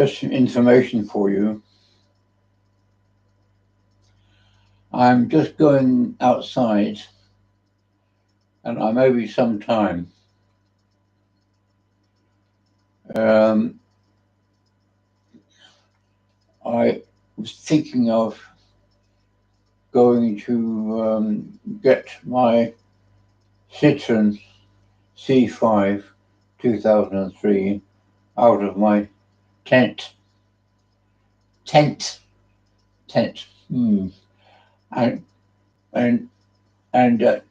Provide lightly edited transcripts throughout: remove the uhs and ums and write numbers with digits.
Just some information for you. I'm just going outside and I may be some time. I was thinking of going to get my Citroen C5 2003 out of my tent, and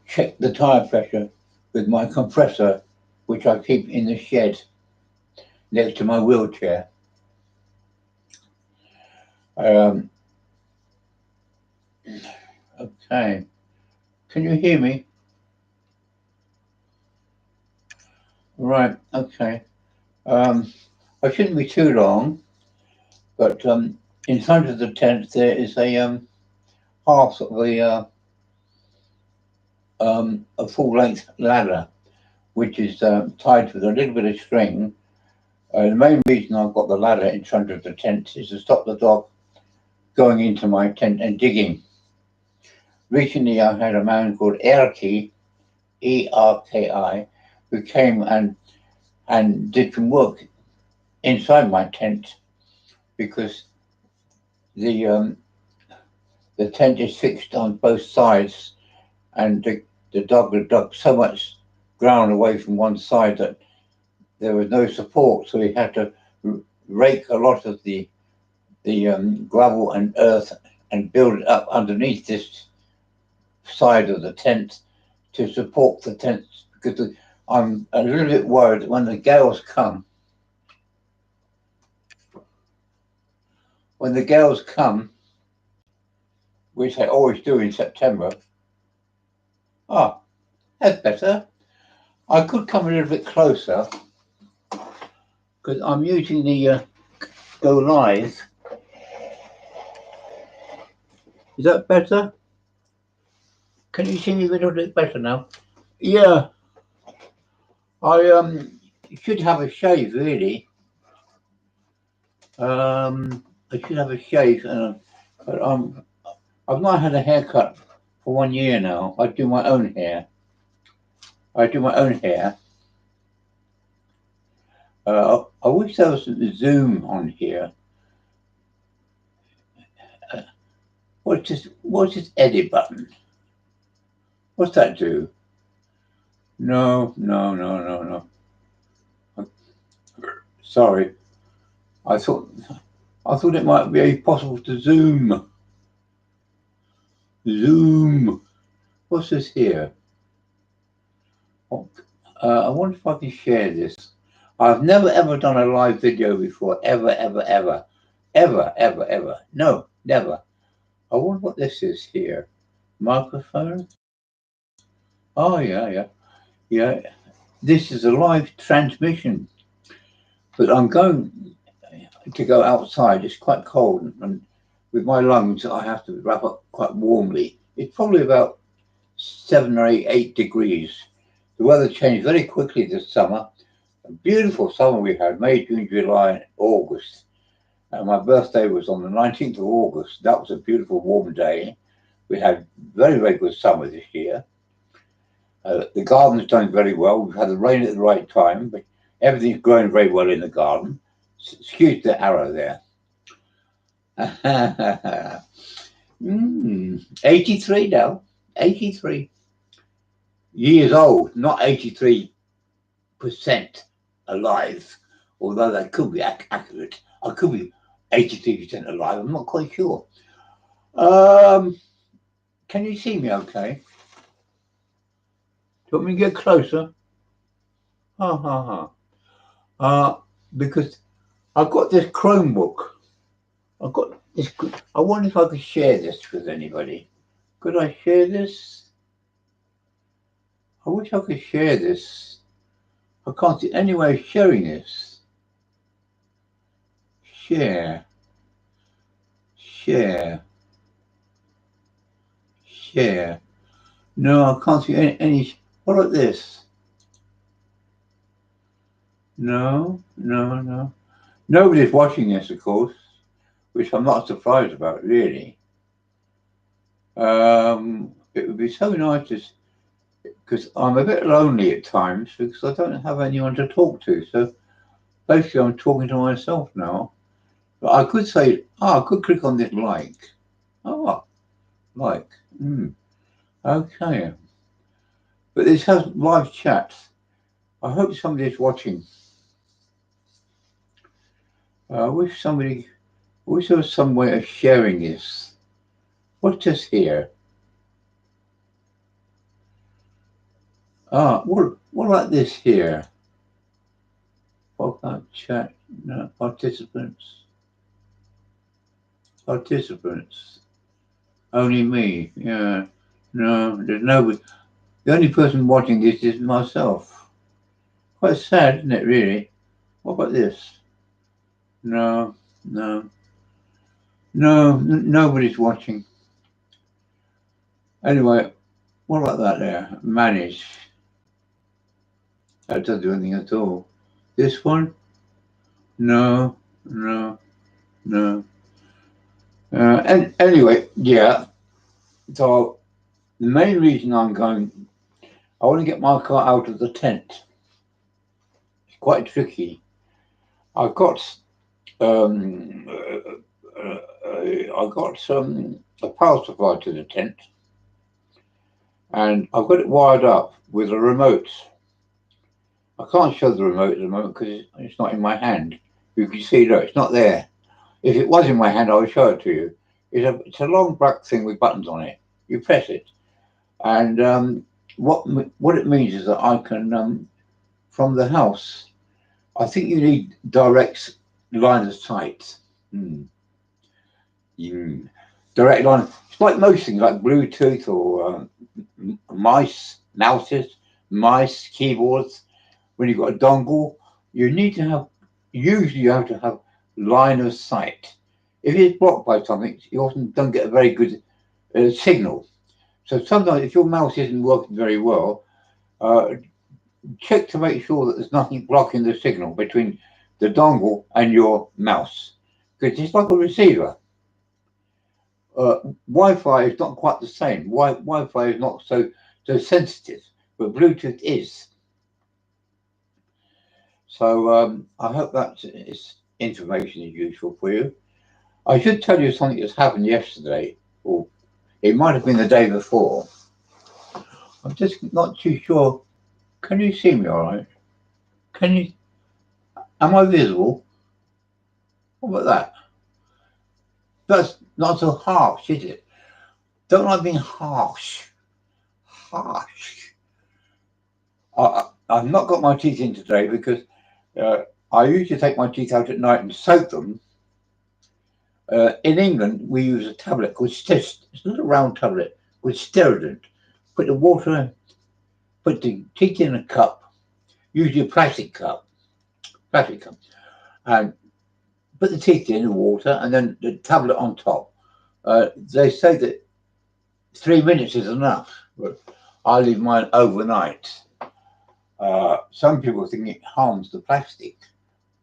check the tire pressure with my compressor, which I keep in the shed next to my wheelchair. Okay, can you hear me? Right, okay. I shouldn't be too long, but in front of the tent there is a half of a full-length ladder, which is tied with a little bit of string. The main reason I've got the ladder in front of the tent is to stop the dog going into my tent and digging. Recently, I had a man called Erki, E-R-K-I, who came and did some work inside my tent because the tent is fixed on both sides, and the dog had dug so much ground away from one side that there was no support, so he had to rake a lot of the gravel and earth and build it up underneath this side of the tent to support the tent, because I'm a little bit worried that when the gales come, which they always do in September. That's better. I could come a little bit closer because I'm using the Go Live. Is that better? Can you see me a little bit better now? Yeah. I should have a shave, really. I should have a shave, but I've not had a haircut for 1 year now. I do my own hair. I wish there was some zoom on here. What's this edit button? What's that do? No. Sorry. I thought it might be possible to zoom. What's this here? I wonder if I can share this. I've never ever done a live video before. Ever. No, never. I wonder what this is here. Microphone? Oh, yeah. This is a live transmission. But I'm going to go outside. It's quite cold, and with my lungs, I have to wrap up quite warmly. It's probably about 7 or 8 degrees. The weather changed very quickly this summer. A beautiful summer we had, May, June, July, and August. And my birthday was on the 19th of August. That was a beautiful warm day. We had very, very good summer this year. The garden's done very well. We've had the rain at the right time, but everything's growing very well in the garden. Excuse the arrow there. 83 now. 83 years old, not 83% alive, although that could be accurate. I could be 83% alive. I'm not quite sure. Can you see me okay? Do you want me to get closer? Because I've got this Chromebook. I wonder if I could share this with anybody. Could I share this? I wish I could share this. I can't see any way of sharing this. Share. No, I can't see any. What about this? No. Nobody's watching this, of course, which I'm not surprised about, really. It would be so nice to, because I'm a bit lonely at times because I don't have anyone to talk to. So basically, I'm talking to myself now. But I could say, I could click on this like. Oh, like. Okay. But this has live chat. I hope somebody's watching. I wish there was some way of sharing this. What's this here? What about this here? What about chat? No, participants. Only me. Yeah. No, there's nobody. The only person watching this is myself. Quite sad, isn't it, really? What about this? No, nobody's watching. Anyway, what about that there? Manage. That doesn't do anything at all. This one? No. And anyway, yeah. So the main reason I want to get my car out of the tent. It's quite tricky. I've got a power supply to the tent, and I've got it wired up with a remote. I can't show the remote at the moment because it's not in my hand. You can see, look, it's not there. If it was in my hand, I would show it to you. It's a long black thing with buttons on it. You press it, and what it means is that I can from the house. I think you need direct line of sight. Direct line. It's like most things, like Bluetooth or mice, keyboards. When you've got a dongle, usually you have to have line of sight. If it's blocked by something, you often don't get a very good signal. So sometimes if your mouse isn't working very well, check to make sure that there's nothing blocking the signal between the dongle and your mouse. Because it's like a receiver. Wi-Fi is not quite the same. Wi-Fi is not so sensitive, but Bluetooth is. So I hope that information is useful for you. I should tell you something that's happened yesterday, or it might have been the day before. I'm just not too sure. Can you see me all right? Am I visible? What about that? That's not so harsh, is it? Don't like being harsh. I've not got my teeth in today because I usually take my teeth out at night and soak them. In England, we use a tablet called it's a little round tablet with Sterident. Put the teeth in a cup, usually a plastic cup, and put the teeth in the water and then the tablet on top. They say that 3 minutes is enough, but I leave mine overnight. Some people think it harms the plastic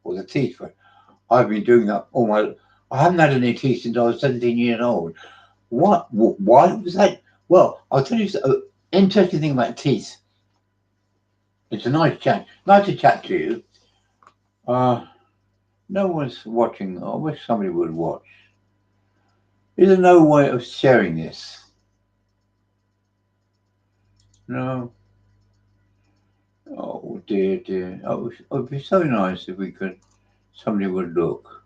or the teeth. But I've been doing that all my. I haven't had any teeth since I was 17 years old. What? Why was that? Well, I'll tell you an interesting thing about teeth. It's a nice chat. Nice to chat to you. No one's watching. I wish somebody would watch. Is there no way of sharing this? No. Oh dear. Oh, it would be so nice if somebody would look.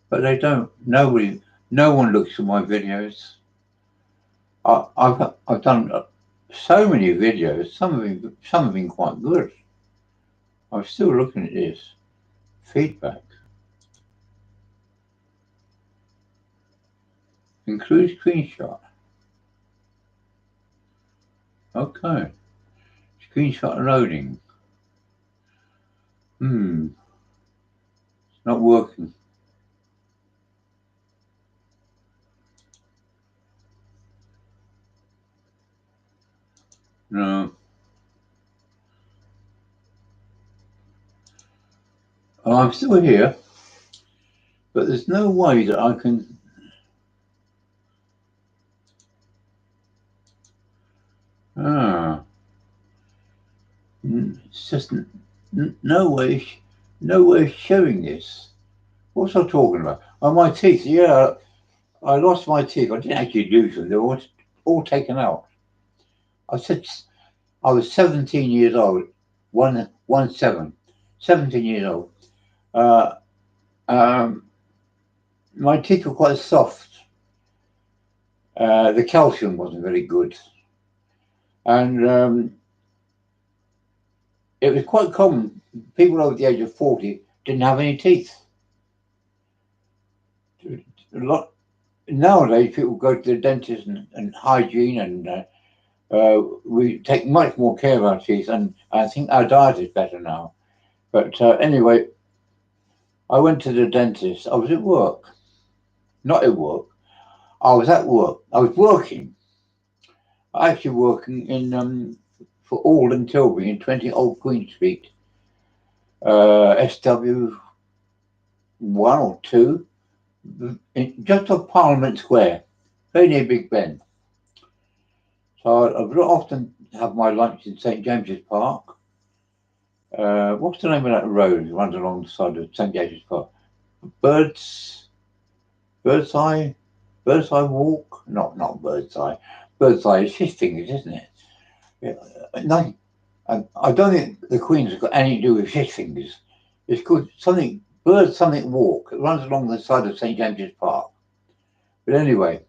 But they don't. No one looks at my videos. I've done so many videos. Some have been quite good. I'm still looking at this feedback. Include screenshot. Okay. Screenshot loading. It's not working. No. Oh, I'm still here. But there's no way that I can. It's just no way, no way of showing this. What's I talking about? Oh, my teeth. Yeah, I lost my teeth. I didn't actually lose them. They were all taken out. I said I was 17 years old. 17 years old. Uh, um, my teeth were quite soft. The calcium wasn't very good, and it was quite common. People over the age of 40 didn't have any teeth. A lot nowadays, people go to the dentist and hygiene, and we take much more care of our teeth, and I think our diet is better now. But anyway, I went to the dentist. I was at work, not at work. I was at work. I was working. Actually working in for Alden Tilbury in 20 Old Queen Street, SW 1 or 2, just off Parliament Square, very near Big Ben. So I would often have my lunch in St James's Park. What's the name of that road that runs along the side of St James's Park? Birdseye Walk? Not Birdseye. Birdseye is fish fingers, isn't it? Yeah, I don't think the Queen's has got anything to do with fish fingers. It's called something Walk. It runs along the side of St James's Park. But anyway,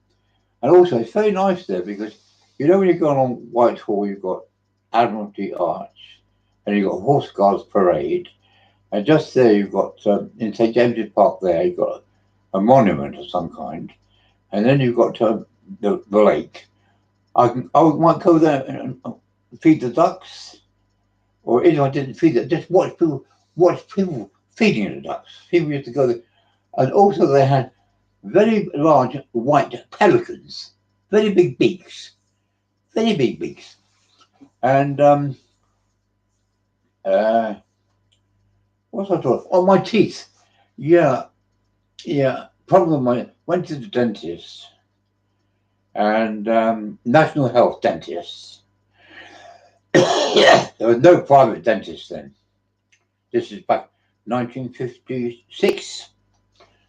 and also it's very nice there because you know when you go along Whitehall, you've got Admiralty Arch, and you've got Horse Guards Parade, and just there you've got in St James's Park there you've got a monument of some kind, and then you've got the lake. I might go there and feed the ducks, or if I didn't feed it, just watch people feeding the ducks. People used to go there, and also they had very large white pelicans, very big beaks, and what's I talking? Oh, my teeth. Yeah. Problem. I went to the dentist and national health dentist. Yeah, there was no private dentist then. This is back 1956.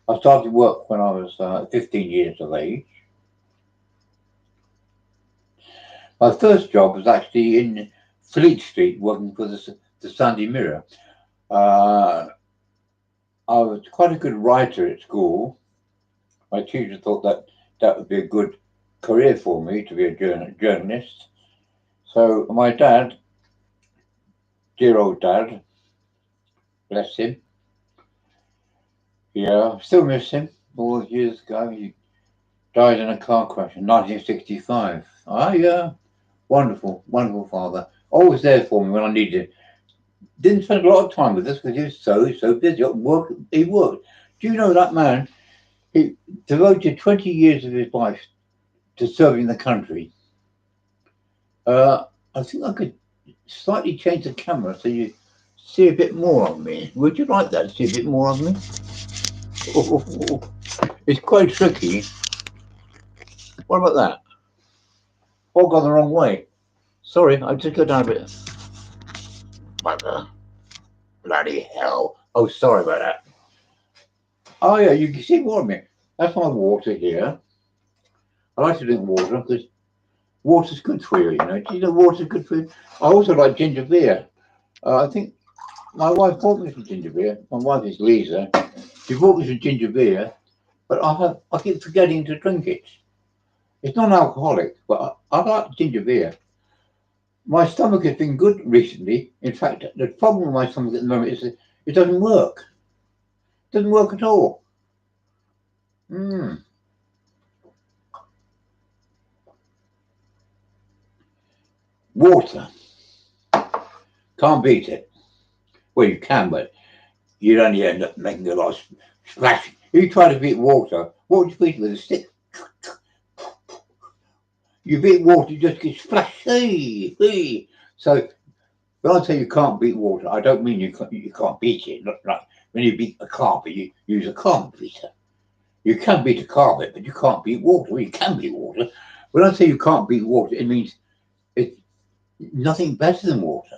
I started work when I was 15 years of age. My first job was actually in Fleet Street, working for the Sunday Mirror. I was quite a good writer at school. My teacher thought that would be a good career for me to be a journalist. So my dad, dear old dad, bless him. Yeah, I still miss him. All those years ago, he died in a car crash in 1965. Ah, yeah, wonderful father. Always there for me when I needed it. Didn't spend a lot of time with us because he was so busy at work. He worked. Do you know that man? He devoted 20 years of his life to serving the country. I think I could slightly change the camera so you see a bit more of me. Would you like that? See a bit more of me? Oh, it's quite tricky. What about that? All gone the wrong way. Sorry, I just go down a bit. Mother. Bloody hell. Oh, sorry about that. Oh, yeah, you can see more of me. That's my water here. I like to drink water because water's good for you, you know. Do you know water's good for you? I also like ginger beer. I think my wife bought me some ginger beer. My wife is Lisa. She bought me some ginger beer, but I keep forgetting to drink it. It's non-alcoholic, but I like ginger beer. My stomach has been good recently. In fact, the problem with my stomach at the moment is that it doesn't work. It doesn't work at all. Water. Can't beat it. Well, you can, but you'd only end up making a lot of splashing. If you try to beat water, what would you beat with a stick? You beat water, you just get splashed. Hey. So when I say you can't beat water, I don't mean you can't beat it. Not like when you beat a carpet, you use a carpet beater. You can beat a carpet, but you can't beat water. Well, you can beat water. When I say you can't beat water, it means it's nothing better than water.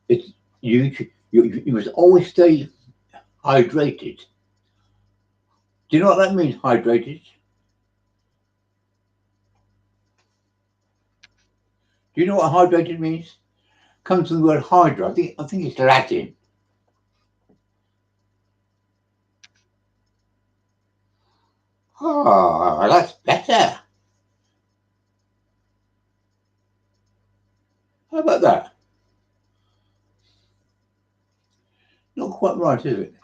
It's you must always stay hydrated. Do you know what that means, hydrated? Do you know what hydrated means? Comes from the word hydra. I think it's Latin. Oh, that's better. How about that? Not quite right, is it?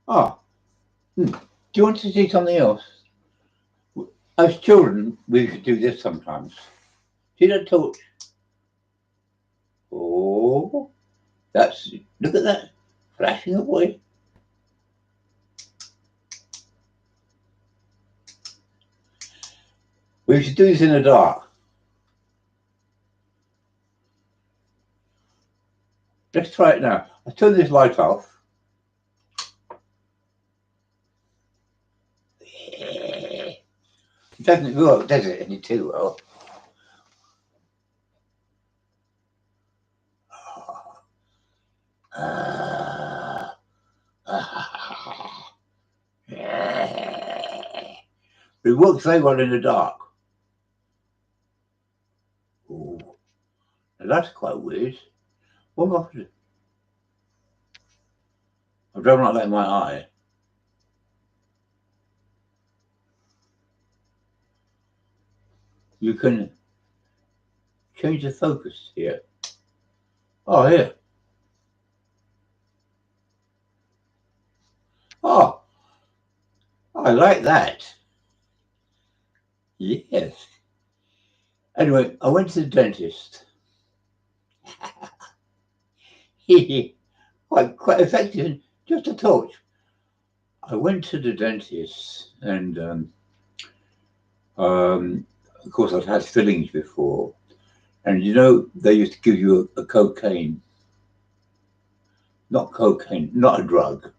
Ah, do you want to see something else? As children, we used to do this sometimes. See that torch? Oh, look at that, flashing away. We used to do this in the dark. Let's try it now. I'll turn this light off. It doesn't work, does it, any too well? It works very well in the dark. Ooh, that's quite weird. What happened? I don't like that in my eye. You can change the focus here. Oh, here. Oh, I like that. Yes. Anyway, I went to the dentist. quite effective, just a torch. I went to the dentist, and of course I'd had fillings before, and you know they used to give you a cocaine, not a drug,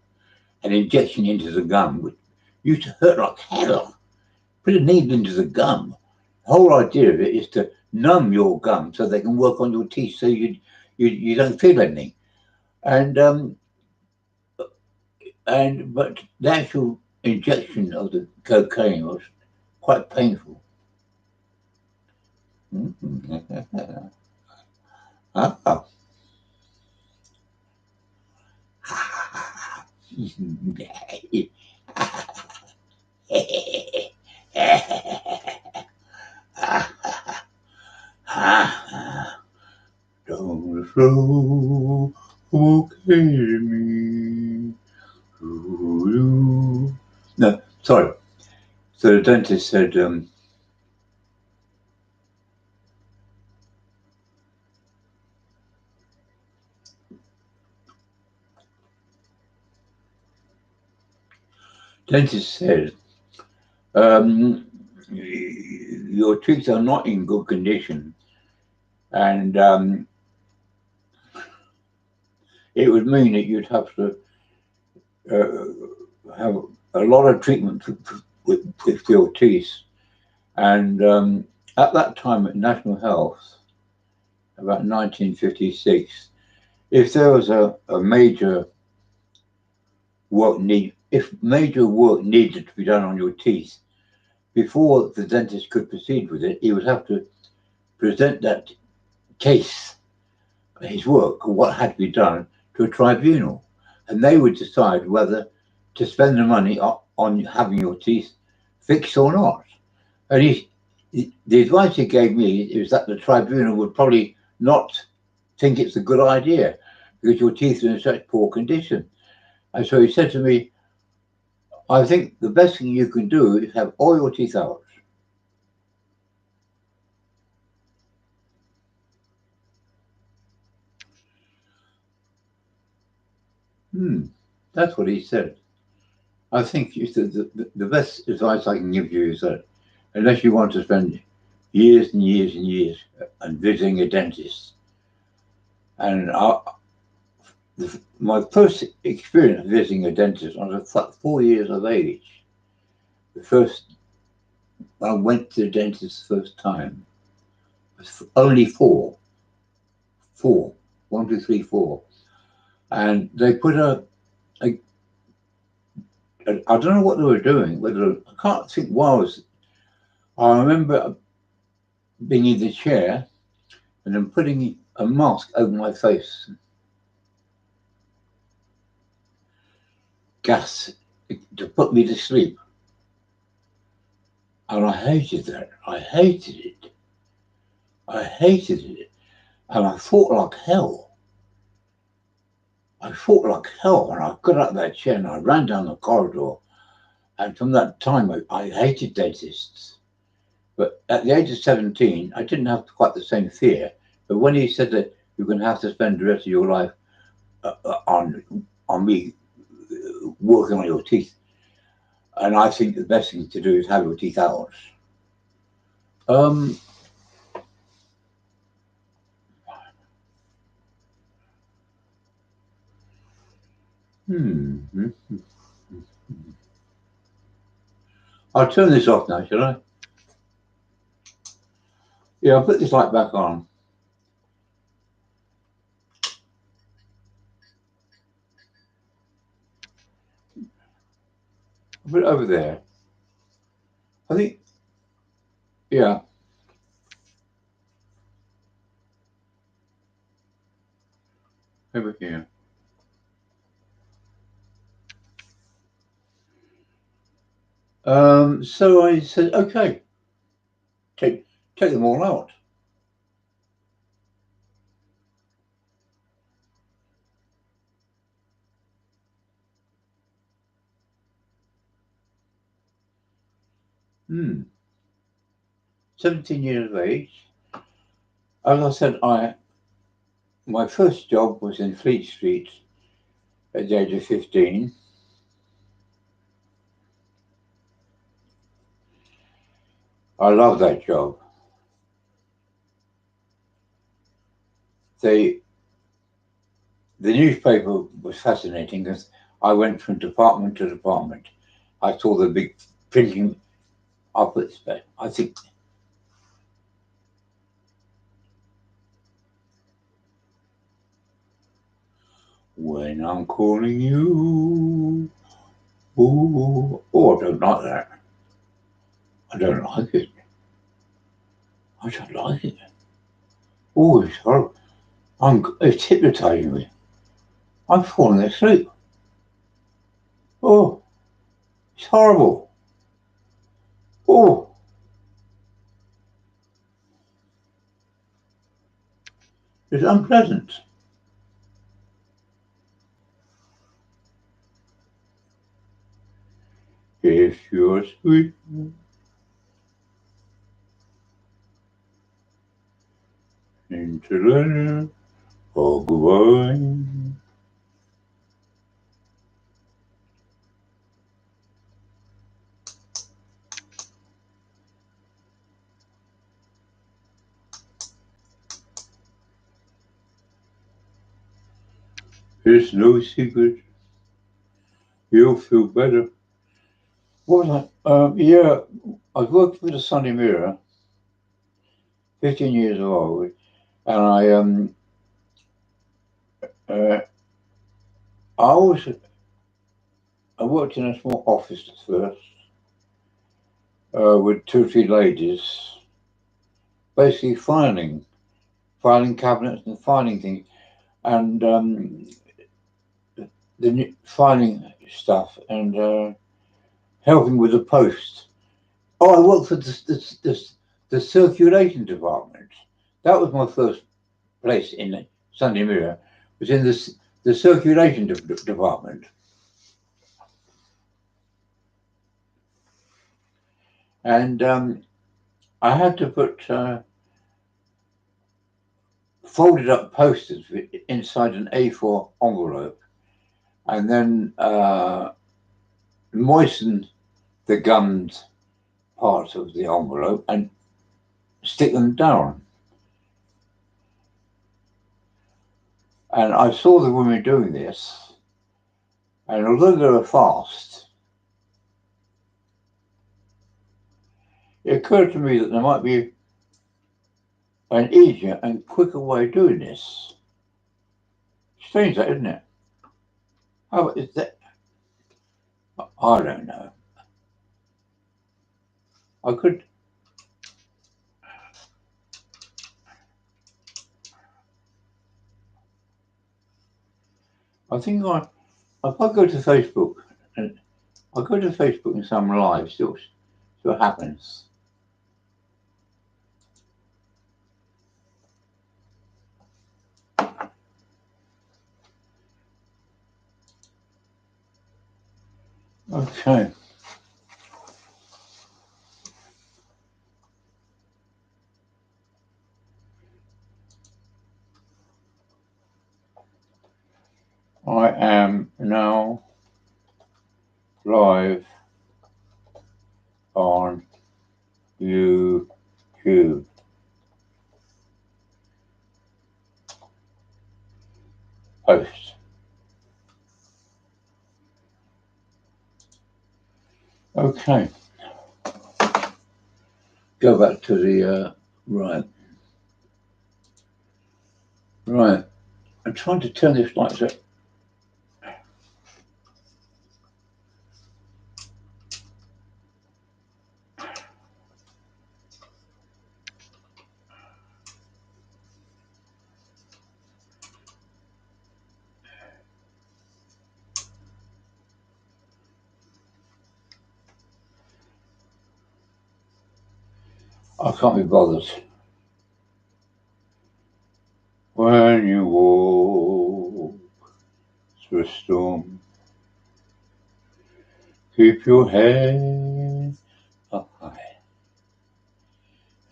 an injection into the gum, which used to hurt like hell. Put a needle into the gum. The whole idea of it is to numb your gum so they can work on your teeth, so you don't feel anything. But the actual injection of the cocaine was quite painful. Oh. Don't slow, okay me. No, sorry. So the dentist said, your teeth are not in good condition, and it would mean that you'd have to have a lot of treatment with your teeth. And at that time at National Health, about 1956, if there was a major work needed to be done on your teeth, before the dentist could proceed with it, he would have to present that case, his work, or what had to be done, to a tribunal, and they would decide whether to spend the money on having your teeth fixed or not. And the advice he gave me is that the tribunal would probably not think it's a good idea because your teeth are in such poor condition. And so he said to me, I think the best thing you can do is have all your teeth out. That's what he said. I think the best advice I can give you is that unless you want to spend years and years and years and visiting a dentist, And my first experience visiting a dentist, I was 4 years of age. The first I went to the dentist the first time. I was only four, 1, 2, 3, 4, and they put a I don't know what they were doing. Whether I can't think why I remember being in the chair and then putting a mask over my face, gas to put me to sleep, and I hated that. I hated it. I hated it, and I fought like hell. I fought like hell, and I got out of that chair and I ran down the corridor. And from that time, I hated dentists. But at the age of 17, I didn't have quite the same fear. But when he said that you're going to have to spend the rest of your life on me working on your teeth, and I think the best thing to do is have your teeth out. Um, hmm. I'll turn this off now, shall I? Yeah, I'll put this light back on. I'll put it over there. I think, yeah. Over here. So I said, okay, take them all out. 17 years of age. As I said, my first job was in Fleet Street at the age of 15. I loved that job. The newspaper was fascinating because I went from department to department. I saw the big printing outputs, but I think when I'm calling you, I don't like that. I don't like it. I don't like it. Oh, it's horrible. It's hypnotizing me. I'm falling asleep. Oh, it's horrible. Oh, it's unpleasant. If you're sweet, into letter or goodbye. It's no secret. You'll feel better. What was I? Yeah, I worked with the Sunday Mirror, 15 years old, and uh, I always I worked in a small office at first with 2 or 3 ladies, basically filing cabinets and filing things, and the filing stuff and helping with the post. Oh, I worked for the circulation department. That was my first place in the Sunday Mirror. Was in the circulation department, and I had to put folded up posters inside an A4 envelope, and then moisten the gummed parts of the envelope and stick them down. And I saw the women doing this, and although they were fast, it occurred to me that there might be an easier and quicker way of doing this. Strange that, isn't it? How is that? I don't know. I could. I think if I go to Facebook and I go to Facebook and some live, see what happens. Okay. I am now live on YouTube. Post. Okay. Go back to the right. Right. I'm trying to turn this light so. I can't be bothered. When you walk through a storm, keep your head up high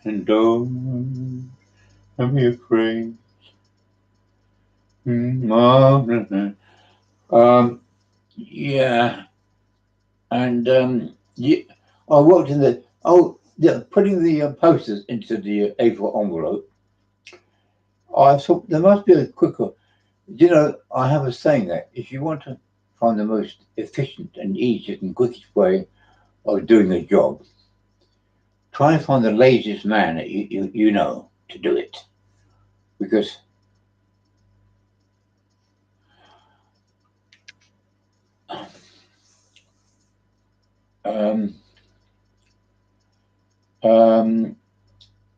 and don't be afraid. Yeah, and yeah, I worked in the putting the posters into the A4 envelope. I thought there must be a quicker. I have a saying that if you want to find the most efficient and easiest and quickest way of doing a job, try and find the laziest man that you know to do it, because um, um,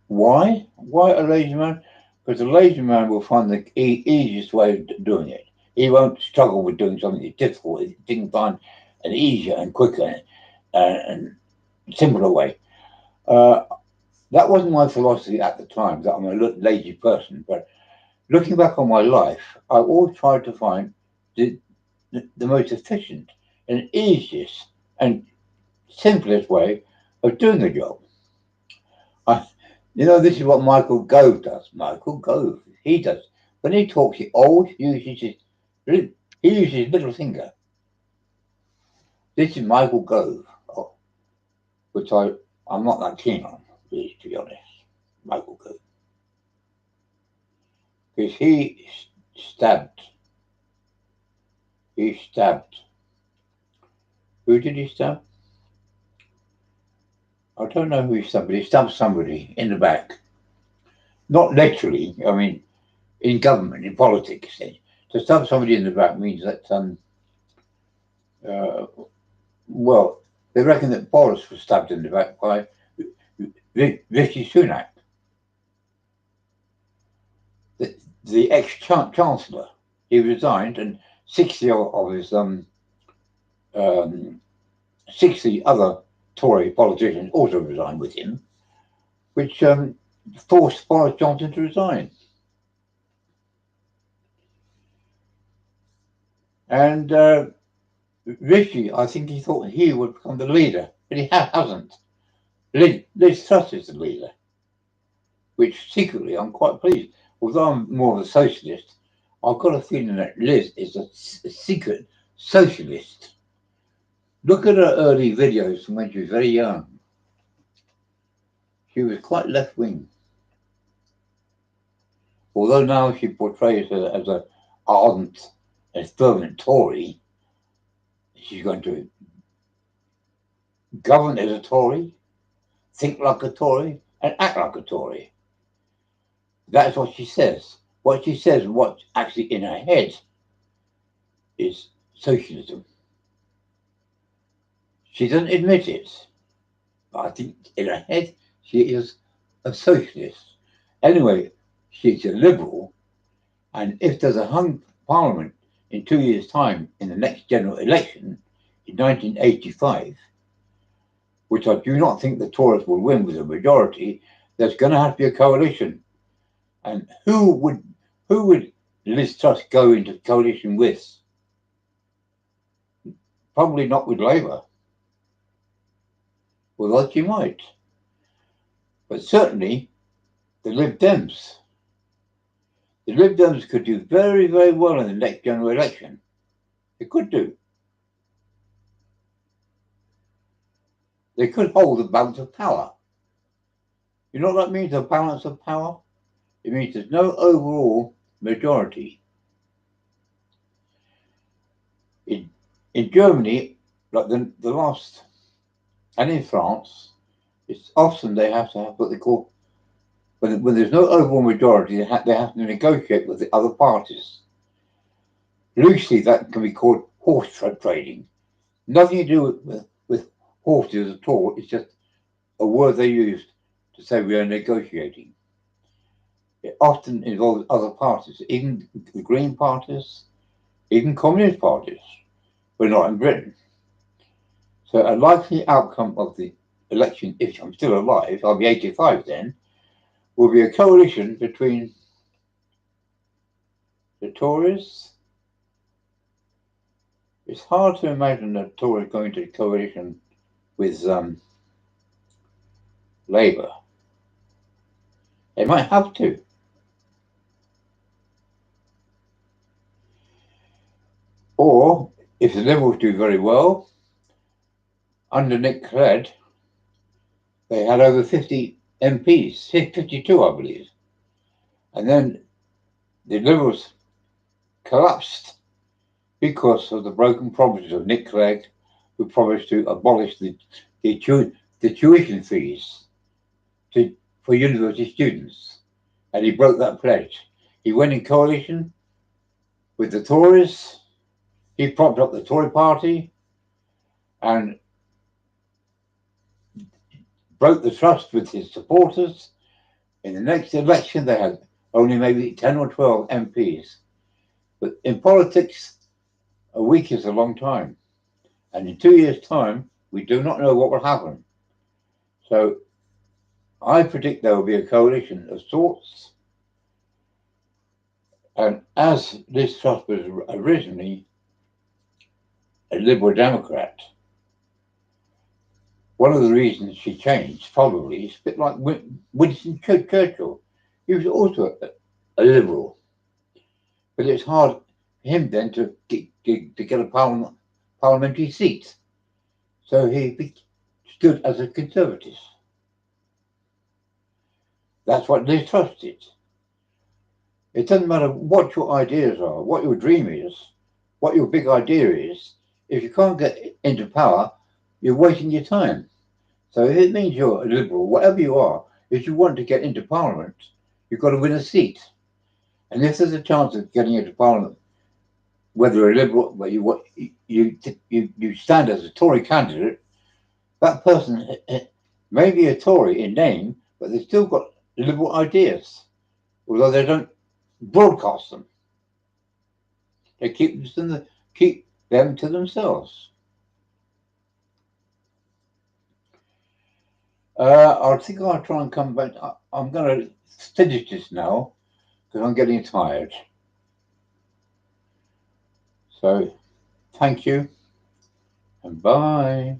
why a lazy man? Because a lazy man will find the easiest way of doing it. He won't struggle with doing something that's difficult. He can find an easier and quicker and simpler way. Uh, that wasn't my philosophy at the time, that I'm a lazy person. But looking back on my life, I always tried to find the most efficient and easiest and simplest way of doing a job. This is what Michael Gove does. Michael Gove, he does. When he talks, he always uses his middle finger. This is Michael Gove, which I'm not that keen on, really, to be honest. Michael Gove. Because stabbed. He stabbed. Who did he stab? I don't know who he stabbed, but he stabbed somebody in the back. Not literally, I mean, in government, in politics. To stab somebody in the back means that, well, they reckon that Boris was stabbed in the back by Rishi Sunak, the ex-chancellor. He resigned, and 60 of his 60 other Tory politicians also resigned with him, which forced Boris Johnson to resign. And Rishi, I think he thought he would become the leader, but he hasn't. Liz Truss is the leader, which secretly I'm quite pleased. Although I'm more of a socialist, I've got a feeling that Liz is a secret socialist. Look at her early videos from when she was very young. She was quite left-wing. Although now she portrays her as ardent and fervent Tory, she's going to govern as a Tory, think like a Tory, and act like a Tory. That's what she says. What she says, what's actually in her head, is socialism. She doesn't admit it, but I think in her head she is a socialist. Anyway, she's a liberal, and if there's a hung parliament in 2 years' time in the next general election in 1985, which I do not think the Tories will win with a majority, there's going to have to be a coalition. And who would Liz Truss go into coalition with? Probably not with Labour. Although she might. But certainly the Lib Dems. The Lib Dems could do very, very well in the next general election. They could do. They could hold the balance of power. You know what that means, the balance of power? It means there's no overall majority. In Germany, like the last, and in France, it's often they have to have what they call, when there's no overall majority, they have to negotiate with the other parties. Loosely, that can be called horse trading. Nothing to do with horses at all. It's just a word they used to say we are negotiating. It often involves other parties, even the Green parties, even Communist parties, but not in Britain. So a likely outcome of the election, if I'm still alive, I'll be 85 then, will be a coalition between the Tories. It's hard to imagine the Tories going to coalition with Labour. They might have to. Or, if the Liberals do very well, under Nick Clegg, they had over 50 MPs, 52 I believe. And then the Liberals collapsed because of the broken promises of Nick Clegg, who promised to abolish the tuition fees for university students. And he broke that pledge. He went in coalition with the Tories. He propped up the Tory party and broke the trust with his supporters. In the next election, they had only maybe 10 or 12 MPs. But in politics, a week is a long time. And in 2 years' time, we do not know what will happen. So I predict there will be a coalition of sorts. And as Liz Truss was originally a Liberal Democrat, one of the reasons she changed probably is a bit like Winston Churchill. He was also a Liberal. But it's hard for him then to get a parliamentary seat. So he stood as a Conservative. That's what Liz Truss did. It doesn't matter what your ideas are, what your dream is, what your big idea is. If you can't get into power, you're wasting your time. So if it means you're a Liberal, whatever you are, if you want to get into Parliament, you've got to win a seat. And if there's a chance of getting into Parliament, whether you're a Liberal, where you stand as a Tory candidate, that person may be a Tory in name, but they've still got Liberal ideas, although they don't broadcast them. They keep them to themselves. I think I'll try and come back. I'm going to finish this now because I'm getting tired. So, thank you and bye.